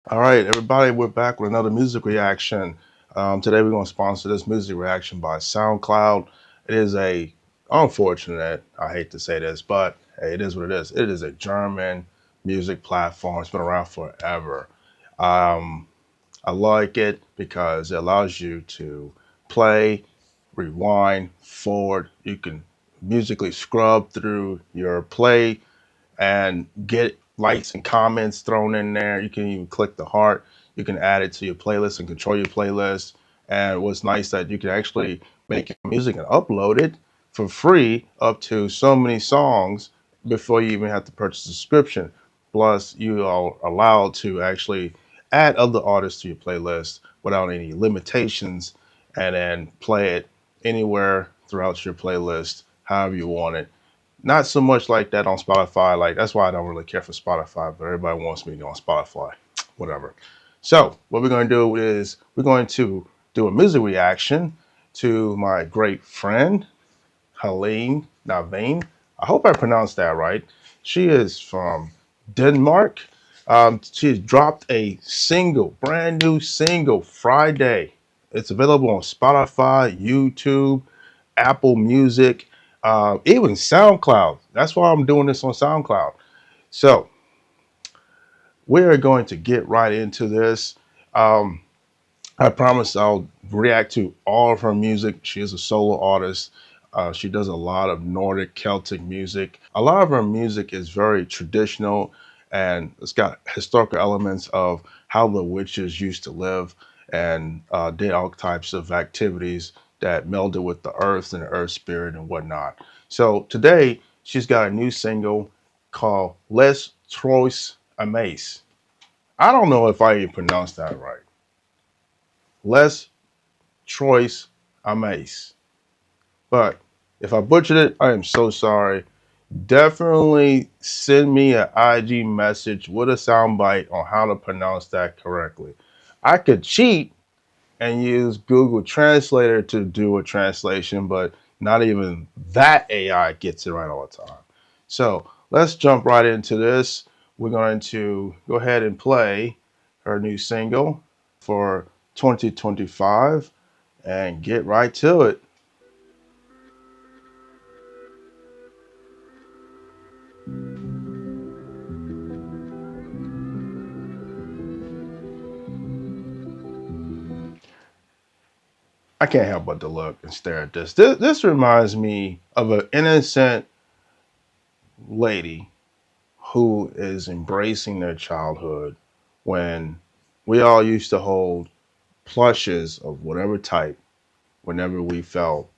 All right, everybody, we're back with another music reaction. Today we're going to sponsor this music reaction by SoundCloud. It is unfortunate, I hate to say this, but hey, it is what it is. It is a German music platform. It's been around forever. Um, I like it because it allows you to play, rewind, forward. You can musically scrub through your play and get likes and comments thrown in there. You can even click the heart. You can add it to your playlist and control your playlist. And what's nice that you can actually make your music and upload it for free up to so many songs before you even have to purchase a subscription. Plus, you are allowed to actually add other artists to your playlist without any limitations and then play it anywhere throughout your playlist, however you want it. Not so much like that on Spotify. Like that's why I don't really care for Spotify, but everybody wants me to go on Spotify. Whatever. So what we're going to do is we're going to do a music reaction to my great friend Helene Naveen. I hope I pronounced that right. She is from Denmark. She dropped a single, brand new single Friday. It's available on Spotify, YouTube, Apple Music, even SoundCloud. That's why I'm doing this on SoundCloud. So we are going to get right into this. Um, I promise I'll react to all of her music. She is a solo artist. She does a lot of Nordic Celtic music. A lot of her music is very traditional and it's got historical elements of how the witches used to live and did all types of activities that melded with the earth and the earth spirit and whatnot. So today she's got a new single called Les Trois Ames. I don't know if I even pronounced that right. Les Trois Ames. But if I butchered it, I am so sorry. Definitely send me an IG message with a soundbite on how to pronounce that correctly. I could cheat and use Google Translator to do a translation, but not even that AI gets it right all the time. So let's jump right into this. We're going to go ahead and play her new single for 2025 and get right to it. I can't help but to look and stare at this. This reminds me of an innocent lady who is embracing their childhood when we all used to hold plushes of whatever type whenever we felt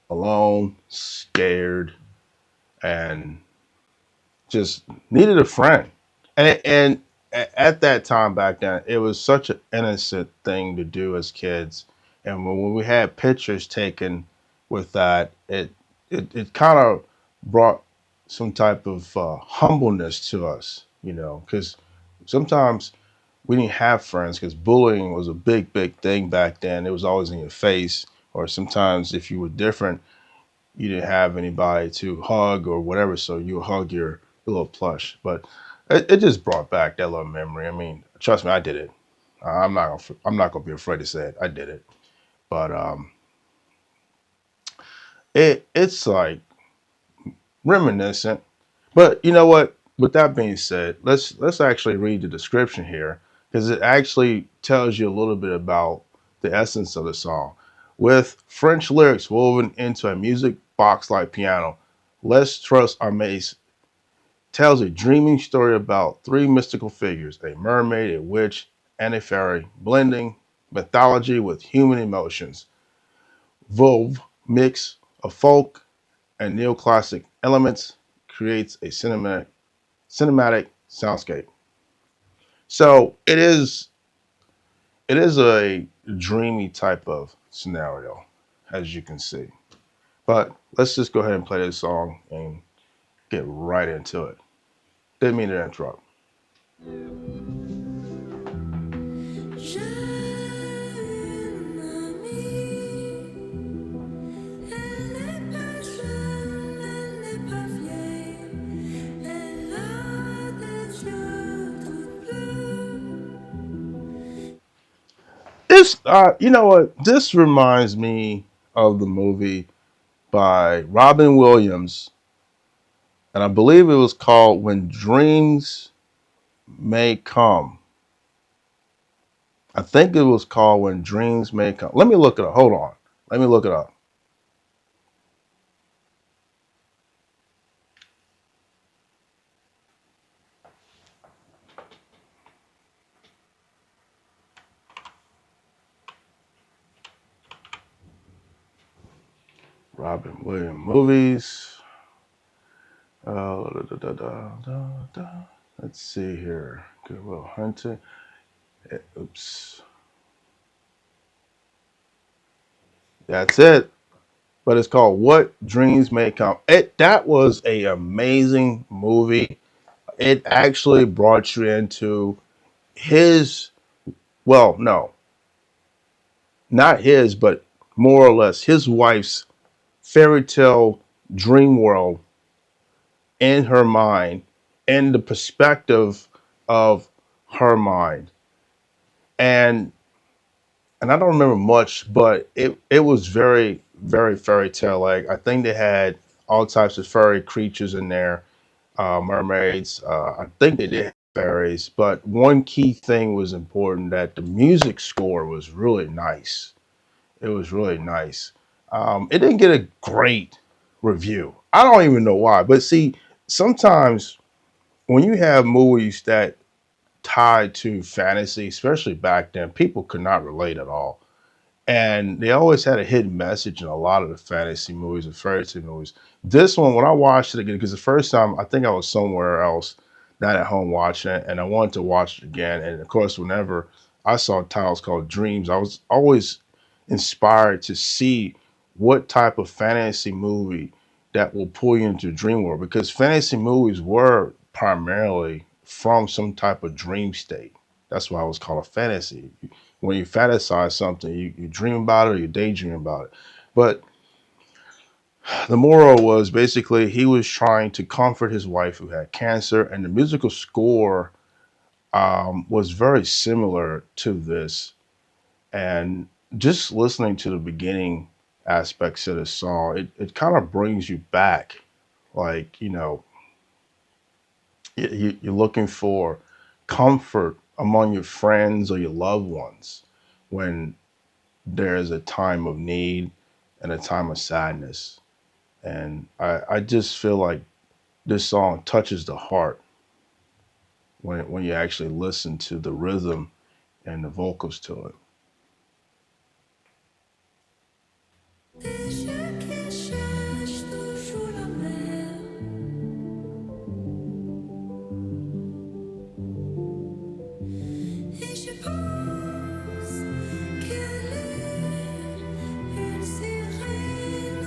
alone, scared, and just needed a friend. And at that time back then, it was such an innocent thing to do as kids. And when we had pictures taken with that, it kind of brought some type of humbleness to us, because sometimes we didn't have friends because bullying was a big, big thing back then. It was always in your face, or sometimes if you were different, you didn't have anybody to hug or whatever, so you hug your little plush. But it just brought back that little memory. I mean, trust me, I did it. I'm not gonna be afraid to say it. I did it. But it's like reminiscent. But you know what? With that being said, let's actually read the description here because it actually tells you a little bit about the essence of the song. With French lyrics woven into a music box like piano, Les Trust Armes tells a dreaming story about three mystical figures, a mermaid, a witch, and a fairy, blending mythology with human emotions. VOELVE mix of folk and neoclassic elements creates a cinematic soundscape. So it is a dreamy type of scenario, as you can see. But let's just go ahead and play this song and get right into it. Didn't mean to interrupt. J'ai une amie, elle n'est pas jeune, elle n'est pas vieille, elle a des yeux tout bleus, This, you know what? This reminds me of the movie by Robin Williams, and I believe it was called "When Dreams May Come." I think it was called "When Dreams May Come." Let me look it up. Hold on. Let me look it up. Robin Williams movies. Da, da, da, da, da. Let's see here. Good Will Hunting. Oops. That's it. But it's called "What Dreams May Come." That was a amazing movie. It actually brought you into his, well, no, not his, but more or less his wife's fairy tale dream world in her mind, in the perspective of her mind. And I don't remember much, but it was very, very fairy tale like. I think they had all types of fairy creatures in there, mermaids. I think they did have fairies, but one key thing was important, that the music score was really nice. It was really nice. It didn't get a great review. I don't even know why, but see, sometimes when you have movies that tied to fantasy, especially back then, people could not relate at all, and they always had a hidden message in a lot of the fantasy movies and fairy tale movies. This one, when I watched it again, because the first time I think I was somewhere else, not at home watching it, and I wanted to watch it again. And of course, whenever I saw titles called Dreams, I was always inspired to see what type of fantasy movie that will pull you into dream world, because fantasy movies were primarily from some type of dream state. That's why it was called a fantasy. When you fantasize something, you dream about it or you daydream about it. But the moral was basically he was trying to comfort his wife who had cancer, and the musical score was very similar to this. And just listening to the beginning aspects of the song, it kind of brings you back. Like, you're looking for comfort among your friends or your loved ones when there is a time of need and a time of sadness. And I just feel like this song touches the heart when you actually listen to the rhythm and the vocals to it. Et je qui cherche toujours la mer. Et je pense qu'elle est une sirène.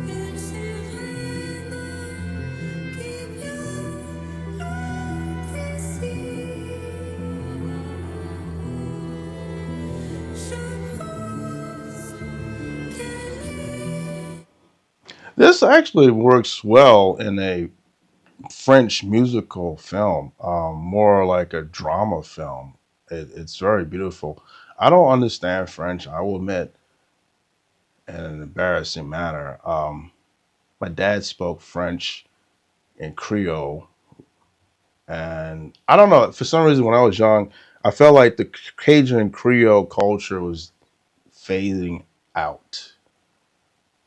Une sirène qui vient loin d'ici. Je pense qu'elle est. This actually works well in a French musical film, more like a drama film. It's very beautiful. I don't understand French, I will admit, in an embarrassing manner. My dad spoke French and Creole, and I don't know. For some reason, when I was young, I felt like the Cajun Creole culture was phasing out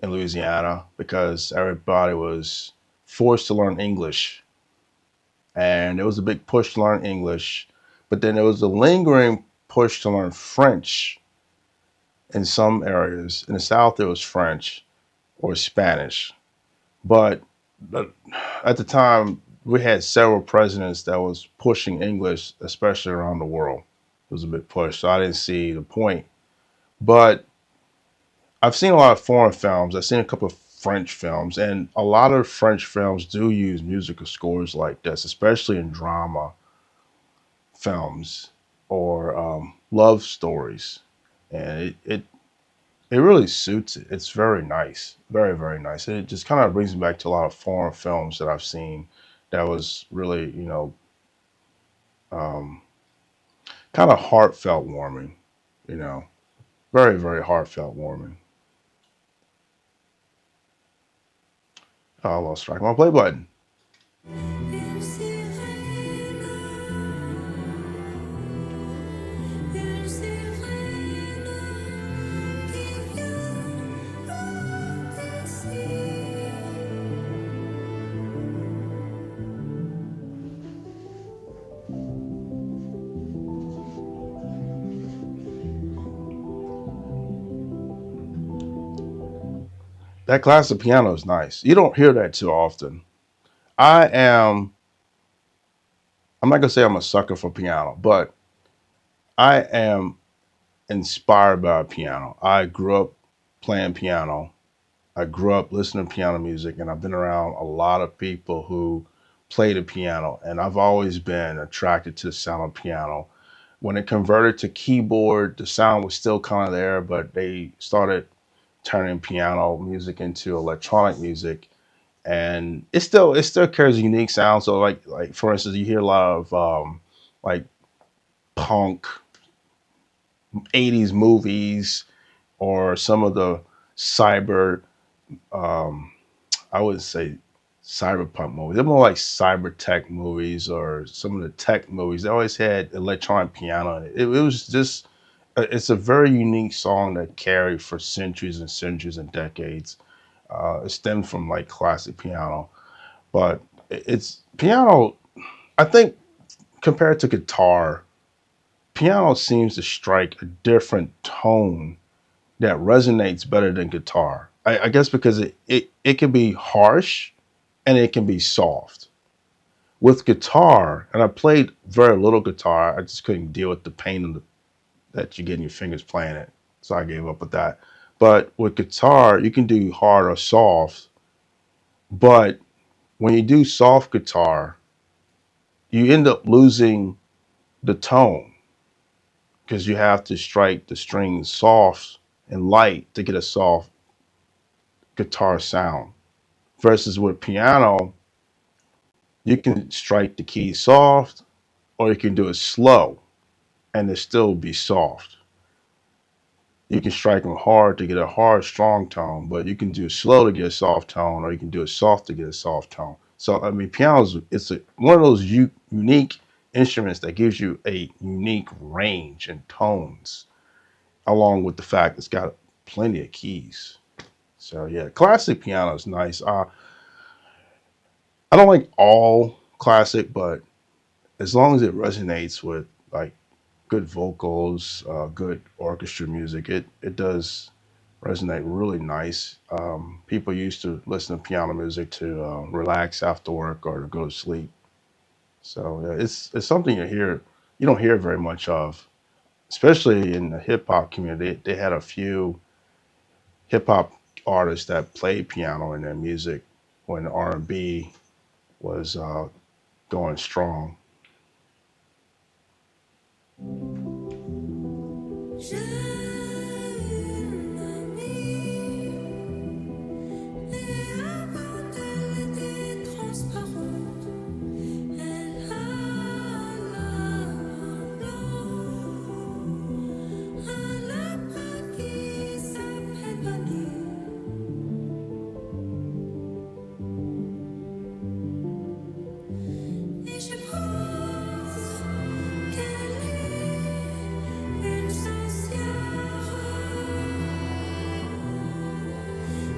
in Louisiana because everybody was forced to learn English, and there was a big push to learn English, but then there was a lingering push to learn French in some areas. In the South, it was French or Spanish, but at the time we had several presidents that was pushing English, especially around the world. It was a big push, so I didn't see the point. But I've seen a lot of foreign films. I've seen a couple of French films, and a lot of French films do use musical scores like this, especially in drama films or love stories. And it really suits it. It's very nice, very very nice. And it just kind of brings me back to a lot of foreign films that I've seen that was really, um, kind of heartfelt warming, you know, very, very heartfelt warming. Oh, I lost track of my play button. Une sirène, une sirène qui vient d'ici. That classic piano is nice. You don't hear that too often. I am, I'm not going to say I'm a sucker for piano, but I am inspired by piano. I grew up playing piano. I grew up listening to piano music, and I've been around a lot of people who play the piano, and I've always been attracted to the sound of piano. When it converted to keyboard, the sound was still kind of there, but they started turning piano music into electronic music, and it still carries a unique sound. So like for instance, you hear a lot of like punk 80s movies or some of the cyber um, I would say cyberpunk movies. They're more like cyber tech movies or some of the tech movies. They always had electronic piano in it. It was just it's a very unique song that carried for centuries and centuries and decades. It stemmed from like classic piano, but it's piano. I think compared to guitar, piano seems to strike a different tone that resonates better than guitar. I guess because it can be harsh and it can be soft. With guitar, and I played very little guitar, I just couldn't deal with the pain that you get in your fingers playing it. So I gave up with that. But with guitar, you can do hard or soft. But when you do soft guitar, you end up losing the tone because you have to strike the strings soft and light to get a soft guitar sound. Versus with piano, you can strike the key soft or you can do it slow and it still be soft. You can strike them hard to get a hard, strong tone, but you can do it slow to get a soft tone, or you can do it soft to get a soft tone. So I mean, piano's one of those unique instruments that gives you a unique range and tones, along with the fact it's got plenty of keys. So yeah, classic piano is nice. I don't like all classic, but as long as it resonates with like good vocals, good orchestra music, it does resonate really nice. People used to listen to piano music to relax after work or to go to sleep. So yeah, it's something you don't hear very much of, especially in the hip hop community. They had a few hip hop artists that played piano in their music when R&B was going strong. J'ai une amie, et avant elle était transparente. Elle a la main blanche, un lapin qui s'appelle Bunny. Et je pense qu'elle est une sorcière,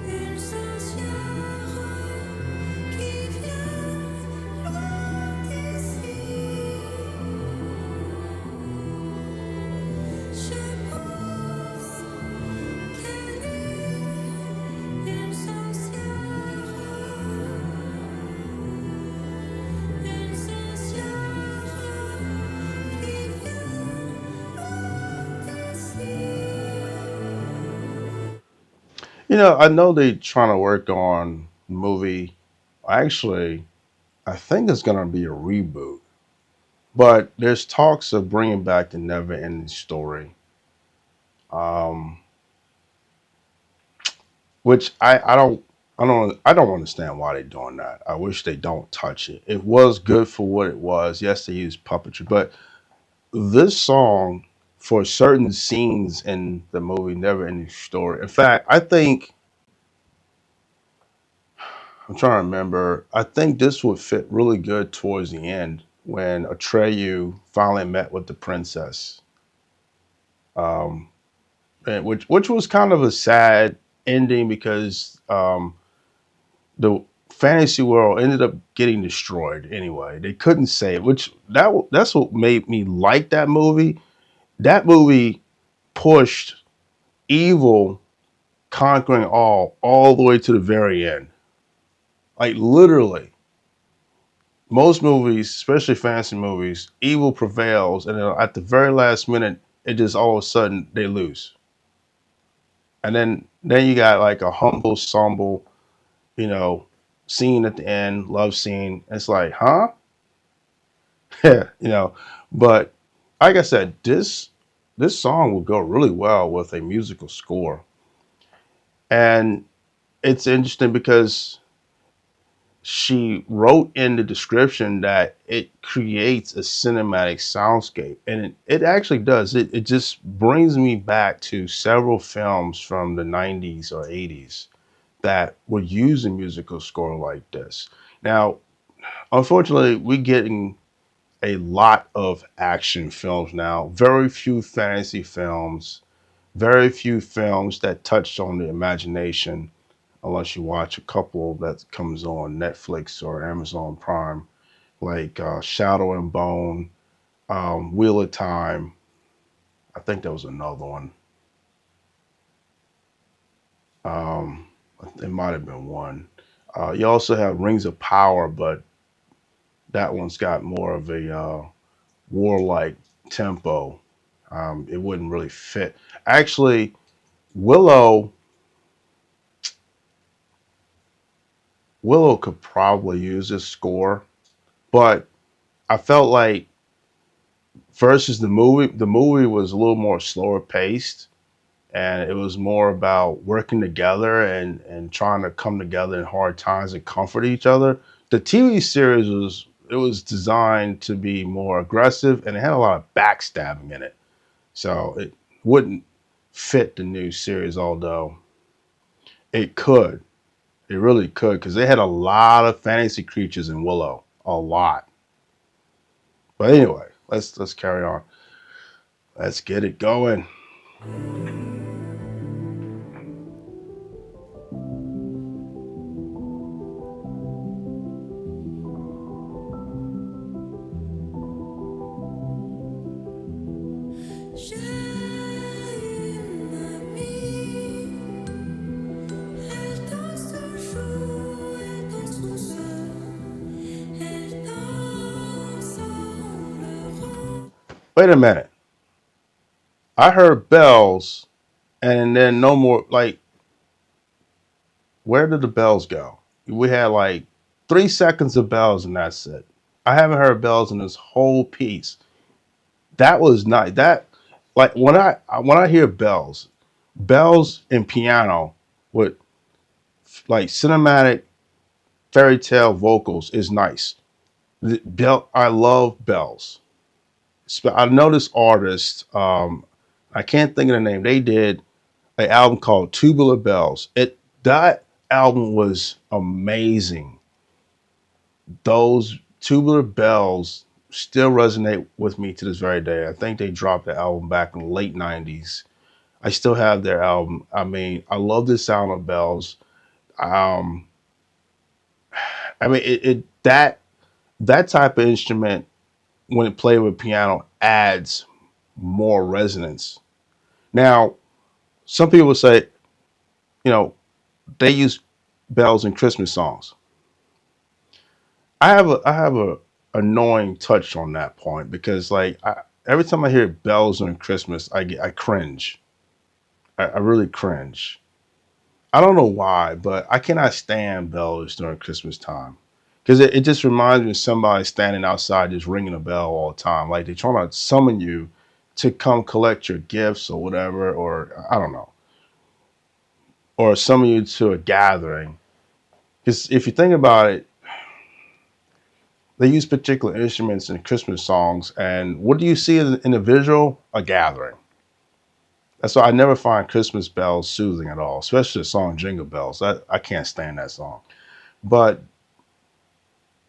une sorcière qui vient loin d'ici. Je pense qu'elle est une sorcière, une sorcière qui vient d'ici. You know, I know they're trying to work on movie. Actually, I think it's gonna be a reboot, but there's talks of bringing back the Never Ending Story, um, which I don't understand why they're doing that. I wish they don't touch it. It was good for what it was. Yes, they used puppetry, but this song for certain scenes in the movie Never Ending Story. In fact, I think I'm trying to remember. I think this would fit really good towards the end when Atreyu finally met with the princess, um, and which was kind of a sad ending because the fantasy world ended up getting destroyed anyway. They couldn't save, which that's what made me like that movie. That movie pushed evil conquering all the way to the very end. Like literally, most movies, especially fantasy movies, evil prevails, and then at the very last minute, it just all of a sudden they lose. And then you got like a humble, somber, you know, scene at the end, love scene. It's like, huh? Yeah, But like I said, this song will go really well with a musical score, and it's interesting because she wrote in the description that it creates a cinematic soundscape, and it actually does. It just brings me back to several films from the 90s or 80s that were using musical score like this. Now, unfortunately, we're getting a lot of action films now, very few fantasy films, very few films that touch on the imagination unless you watch a couple that comes on Netflix or Amazon Prime, like Shadow and Bone, Wheel of Time. I think there was another one. Um, it might have been one. You also have Rings of Power, but that one's got more of a warlike tempo. It wouldn't really fit. Actually, Willow Willow could probably use this score, but I felt like versus the movie was a little more slower paced, and it was more about working together and trying to come together in hard times and comfort each other. The TV series was designed to be more aggressive, and it had a lot of backstabbing in it, so it wouldn't fit the new series. Although it could, it really could, because they had a lot of fantasy creatures in Willow, a lot. But anyway, let's carry on. Let's get it going. J'ai une amie, elle danse toujours, elle danse tout seul, elle danse en pleurant. Wait a minute. I heard bells and then no more. Like, where did the bells go? We had like 3 seconds of bells and that's it. I haven't heard bells in this whole piece. That was not that. Like when I hear bells and piano with like cinematic fairy tale vocals is nice. I love bells. I know this artist. I can't think of the name. They did an album called Tubular Bells. That album was amazing. Those Tubular Bells still resonate with me to this very day. I think they dropped the album back in the late '90s. I still have their album. I mean, I love the sound of bells. Um, I mean, that type of instrument when it played with piano adds more resonance. Now, some people say, you know, they use bells in Christmas songs. I have a annoying touch on that point because every time I hear bells on Christmas, I cringe. I really cringe. I don't know why, but I cannot stand bells during Christmas time because it just reminds me of somebody standing outside just ringing a bell all the time, like they're trying to summon you to come collect your gifts or whatever, or I don't know, or summon you to a gathering. Because if you think about it, They use particular instruments in Christmas songs, and what do you see in the visual? A gathering. That's why I never find Christmas bells soothing at all, especially the song Jingle Bells. I can't stand that song. But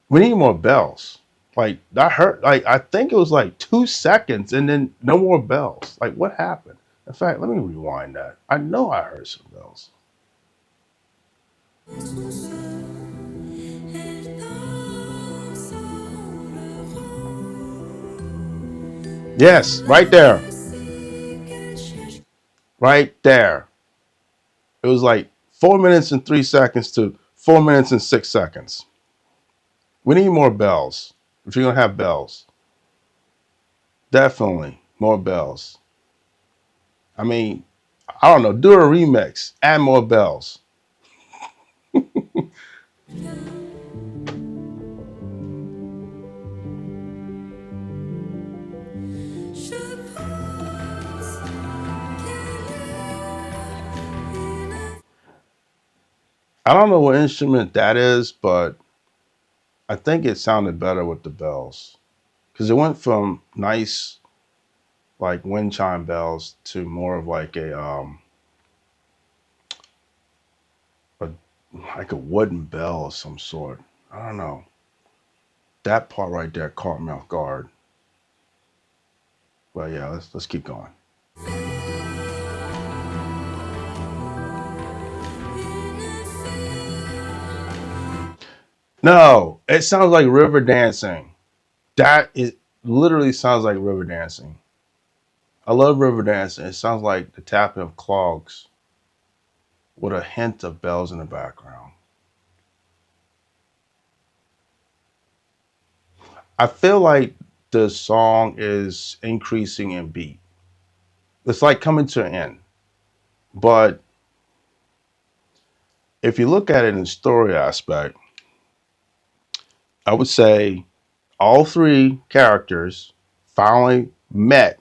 we need more bells. Like that hurt. Like I think it was like 2 seconds, and then no more bells. Like what happened? In fact, let me rewind that. I know I heard some bells. Yes, right there, right there. It was like 4 minutes and 3 seconds to 4 minutes and 6 seconds. We need more bells. If you're gonna have bells, definitely more bells. I mean, I don't know. Do a remix. Add more bells. I don't know what instrument that is, but I think it sounded better with the bells because it went from nice like wind chime bells to more of a like a wooden bell of some sort. I don't know. That part right there caught me off guard. But yeah, let's keep going. No, it sounds like river dancing. That is literally sounds like river dancing. I love river dancing. It sounds like the tapping of clogs with a hint of bells in the background. I feel like the song is increasing in beat. It's like coming to an end. But if you look at it in the story aspect, I would say all three characters finally met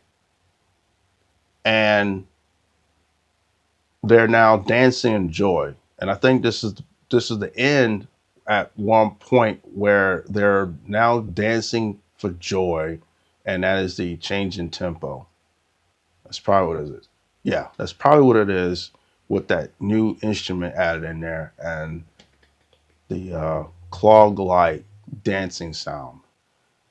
and they're now dancing in joy. And I think this is the end at one point where they're now dancing for joy, and that is the change in tempo. That's probably what it is. Yeah, that's probably what it is with that new instrument added in there and the clog like dancing sound.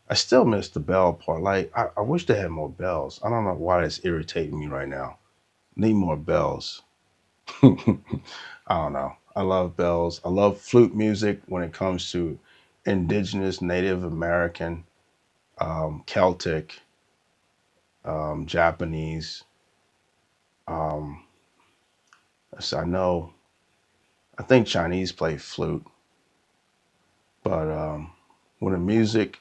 I still miss the bell part. Like I wish they had more bells. I don't know why that's irritating me right now. Need more bells. I don't know. I love bells. I love flute music when it comes to indigenous, Native American, Celtic, Japanese. Um, so I know. I think Chinese play flute, but when the music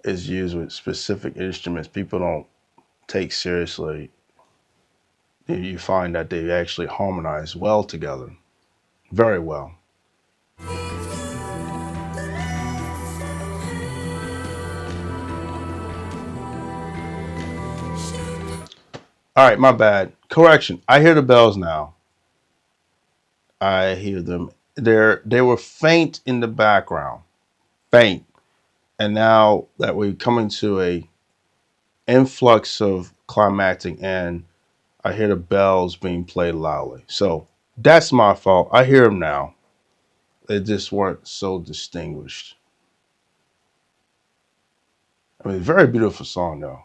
is used with specific instruments, people don't take seriously. You find that they actually harmonize well together, very well. All right, my bad. Correction. I hear the bells now. I hear them. They were faint in the background, faint. And now that we're coming to a influx of climactic end, I hear the bells being played loudly. So that's my fault. I hear them now. They just weren't so distinguished. I mean, very beautiful song though.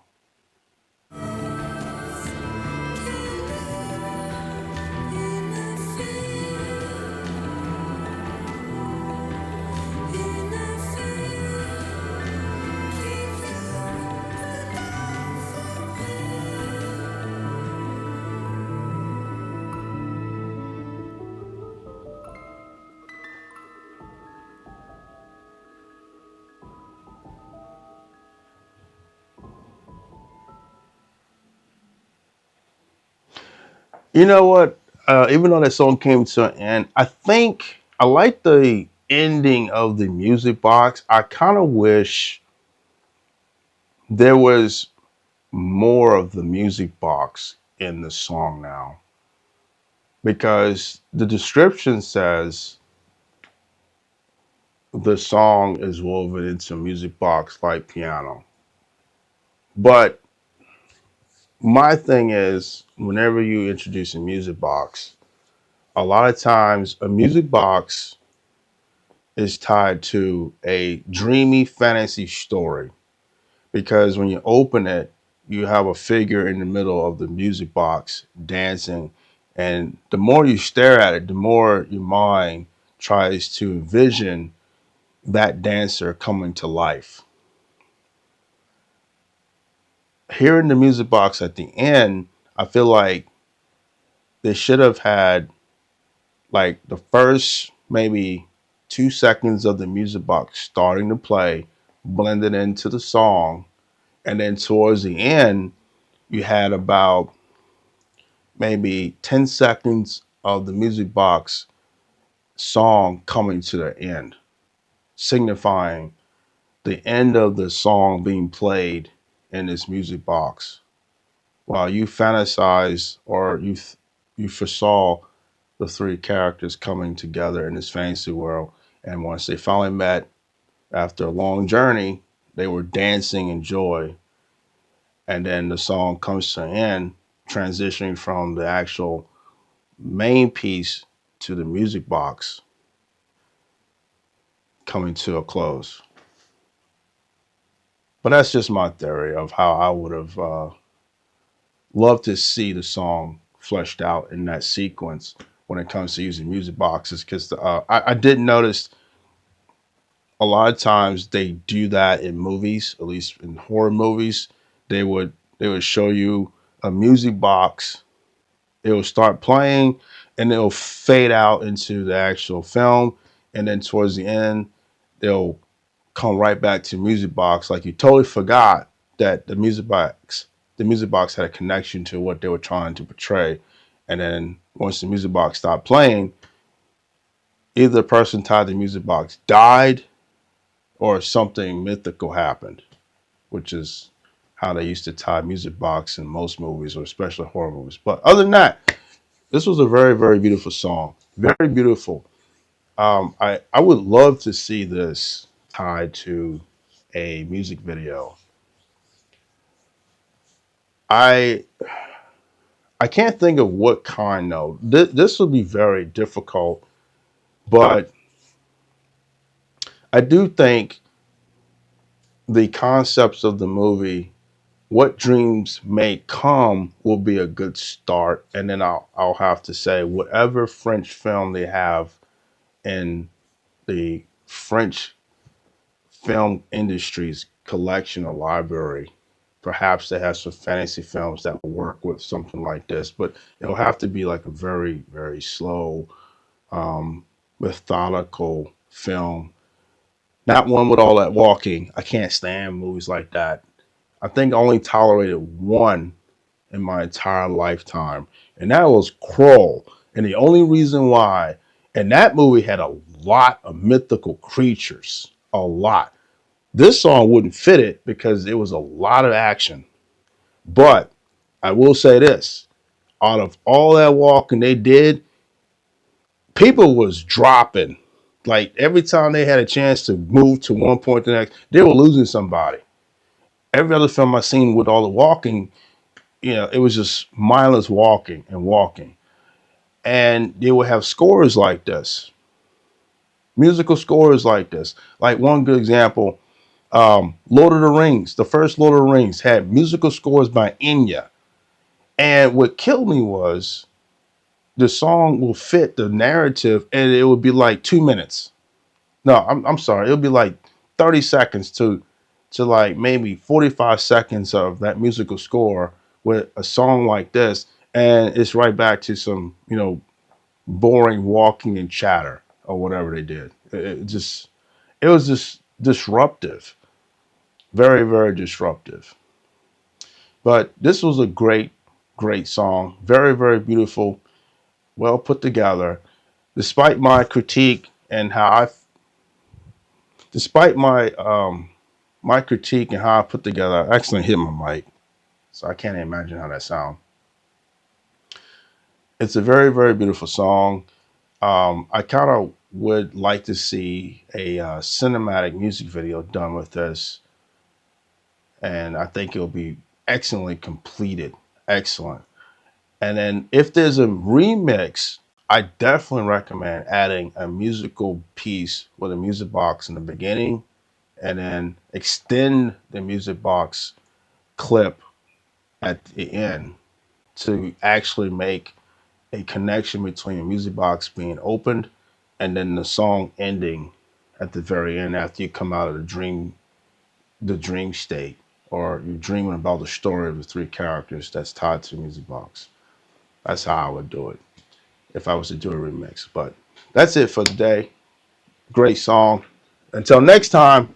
You know what? Even though that song came to an end, I think I like the ending of the music box. I kind of wish there was more of the music box in the song now because the description says the song is woven into music box like piano. But my thing is, whenever you introduce a music box, a lot of times a music box is tied to a dreamy fantasy story because when you open it, you have a figure in the middle of the music box dancing. And the more you stare at it, the more your mind tries to envision that dancer coming to life. Hearing the music box at the end, I feel like they should have had like the first maybe 2 seconds of the music box starting to play, blended into the song, and then towards the end, you had about maybe 10 seconds of the music box song coming to the end, signifying the end of the song being played in this music box. While you fantasize or you foresaw the three characters coming together in this fantasy world. And once they finally met after a long journey, they were dancing in joy. And then the song comes to an end, transitioning from the actual main piece to the music box coming to a close. But that's just my theory of how I would have loved to see the song fleshed out in that sequence when it comes to using music boxes. Because I did notice a lot of times they do that in movies, at least in horror movies. They would show you a music box. It will start playing, and it'll fade out into the actual film, and then towards the end, they'll come right back to music box like you totally forgot that the music box had a connection to what they were trying to portray. And then once the music box stopped playing, either the person tied the music box died or something mythical happened, which is how they used to tie music box in most movies, or especially horror movies. But other than that, this was a very, very beautiful song. Very beautiful. I would love to see this tied to a music video. I I can't think of what kind though. This would be very difficult, but I do think the concepts of the movie, what dreams may come, will be a good start. And then I'll have to say whatever French film they have in the French film industry's collection or library. Perhaps they have some fantasy films that will work with something like this, but it'll have to be like a very, very slow, um, methodical film. Not one with all that walking. I can't stand movies like that. I think I only tolerated one in my entire lifetime, and that was Kroll. And the only reason why, and that movie had a lot of mythical creatures, a lot. This song wouldn't fit it because it was a lot of action. But I will say this: out of all that walking they did, people was dropping. Like every time they had a chance to move to one point to the next, they were losing somebody. Every other film I seen with all the walking, it was just mindless walking and walking. And they would have scores like this, musical scores like this. Like one good example, Lord of the Rings, the first Lord of the Rings had musical scores by Enya. And what killed me was the song will fit the narrative and it would be like 2 minutes. No, I'm sorry. It'll be like 30 seconds to like maybe 45 seconds of that musical score with a song like this. And it's right back to some, boring walking and chatter or whatever they did. It was just disruptive. Very, very disruptive. But this was a great, great song. Very, very beautiful, well put together. Despite my critique and how I, despite my critique and how I put together, I accidentally hit my mic, so I can't imagine how that sounds. It's a very, very beautiful song. I kind of would like to see a cinematic music video done with this, and I think it'll be excellently completed. Excellent. And then if there's a remix, I definitely recommend adding a musical piece with a music box in the beginning, and then extend the music box clip at the end to actually make a connection between a music box being opened and then the song ending at the very end after you come out of the dream state, or you're dreaming about the story of the three characters that's tied to the music box. That's how I would do it if I was to do a remix. But that's it for today. Great song. Until next time.